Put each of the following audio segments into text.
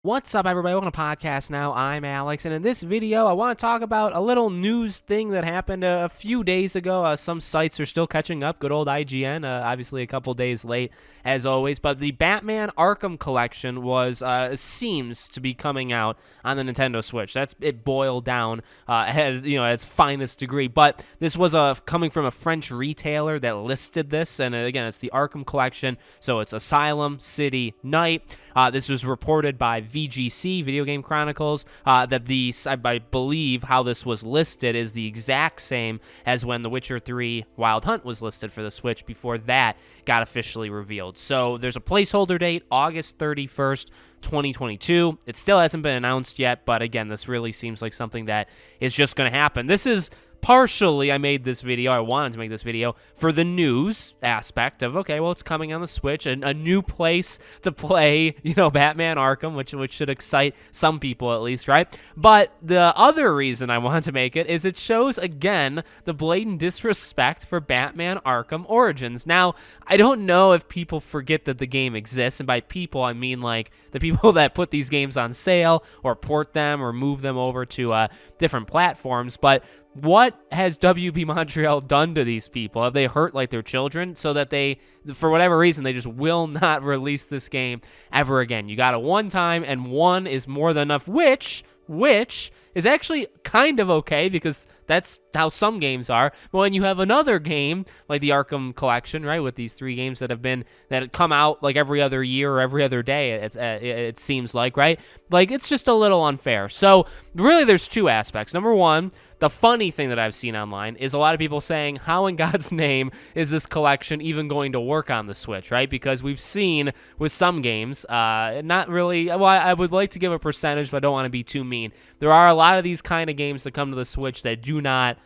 What's up, everybody? Welcome to Podcast Now. I'm Alex, and in this video, I want to talk about a little news thing that happened a few days ago. Some sites are still catching up. Good old IGN, obviously a couple days late, as always. But the Batman Arkham collection seems to be coming out on the Nintendo Switch. That's it boiled down at its finest degree. But this was coming from a French retailer that listed this, and again, it's the Arkham collection. So it's Asylum, City, Night. This was reported by VGC, Video Game Chronicles, that I believe how this was listed is the exact same as when The Witcher 3 Wild Hunt was listed for the Switch before that got officially revealed. So there's a placeholder date, August 31st, 2022. It still hasn't been announced yet, but again, this really seems like something that is just going to happen. This is partially, I wanted to make this video for the news aspect of, okay, well, it's coming on the Switch, and a new place to play, Batman Arkham, which should excite some people at least, right? But the other reason I wanted to make it is it shows, again, the blatant disrespect for Batman Arkham Origins. Now, I don't know if people forget that the game exists, and by people, I mean, like, the people that put these games on sale or port them or move them over to different platforms, but what has WB Montreal done to these people? Have they hurt like their children so that they, for whatever reason, they just will not release this game ever again? You got it one time, and one is more than enough, which is actually kind of okay because that's how some games are. But when you have another game like the Arkham collection, right, with these three games that come out like every other year or every other day, it seems like, right? Like, it's just a little unfair. So really, there's two aspects. Number one, the funny thing that I've seen online is a lot of people saying, how in God's name is this collection even going to work on the Switch, right? Because we've seen with some games, not really, well, I would like to give a percentage, but I don't want to be too mean. There are a lot of these kind of games that come to the Switch that do not,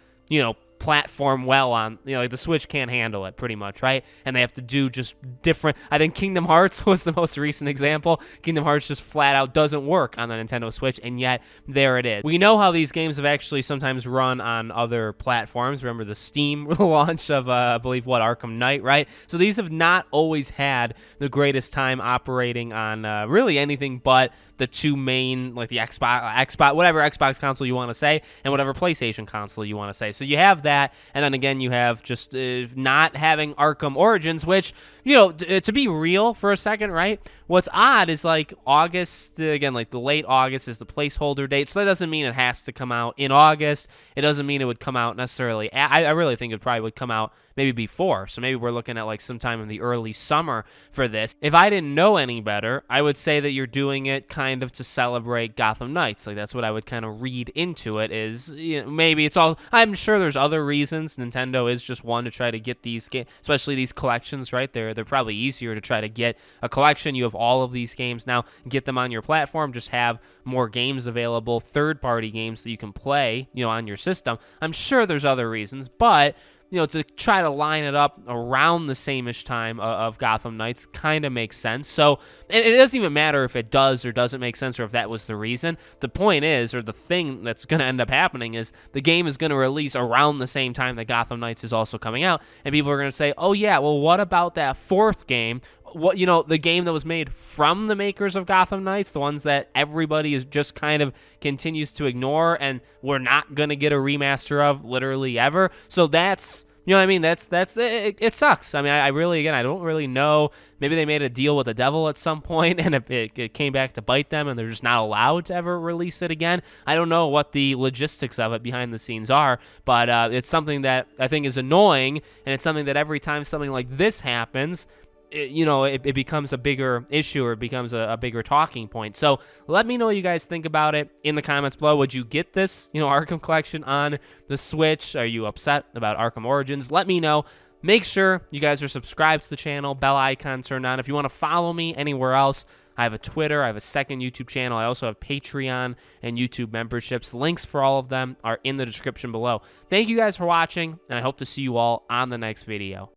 platform well on, like the Switch can't handle it pretty much, right? And they have to do just different. I think Kingdom Hearts was the most recent example. Kingdom Hearts just flat out doesn't work on the Nintendo Switch, and yet there it is. We know how these games have actually sometimes run on other platforms. Remember the Steam launch of, I believe, Arkham Knight, right? So these have not always had the greatest time operating on really anything but the two main, like the Xbox, whatever Xbox console you want to say, and whatever PlayStation console you want to say. So you have that, and then again, you have just not having Arkham Origins, which, to be real for a second, right? What's odd is like August, again, like the late August is the placeholder date, so that doesn't mean it has to come out in August. It doesn't mean it would come out necessarily. I really think it probably would come out maybe before. So maybe we're looking at like sometime in the early summer for this. If I didn't know any better, I would say that you're doing it kind of to celebrate Gotham Knights. Like, that's what I would kind of read into it is, maybe it's all, I'm sure there's other reasons. Nintendo is just one to try to get these games, especially these collections, right? They're probably easier to try to get a collection. You have all of these games now, get them on your platform, just have more games available, third-party games that you can play, on your system. I'm sure there's other reasons, but to try to line it up around the same-ish time of Gotham Knights kind of makes sense. So it doesn't even matter if it does or doesn't make sense or if that was the reason. The point is, or the thing that's going to end up happening is the game is going to release around the same time that Gotham Knights is also coming out. And people are going to say, oh, yeah, well, what about that fourth game? What, the game that was made from the makers of Gotham Knights, the ones that everybody is just kind of continues to ignore, and we're not going to get a remaster of literally ever. So that's, it sucks. I mean, I really, again, I don't really know. Maybe they made a deal with the devil at some point, and it came back to bite them, and they're just not allowed to ever release it again. I don't know what the logistics of it behind the scenes are, but it's something that I think is annoying, and it's something that every time something like this happens, it becomes a bigger issue, or it becomes a bigger talking point. So let me know what you guys think about it in the comments below. Would you get this, Arkham collection on the Switch? Are you upset about Arkham Origins? Let me know. Make sure you guys are subscribed to the channel, bell icon turned on. If you want to follow me anywhere else, I have a Twitter, I have a second YouTube channel. I also have Patreon and YouTube memberships. Links for all of them are in the description below. Thank you guys for watching, and I hope to see you all on the next video.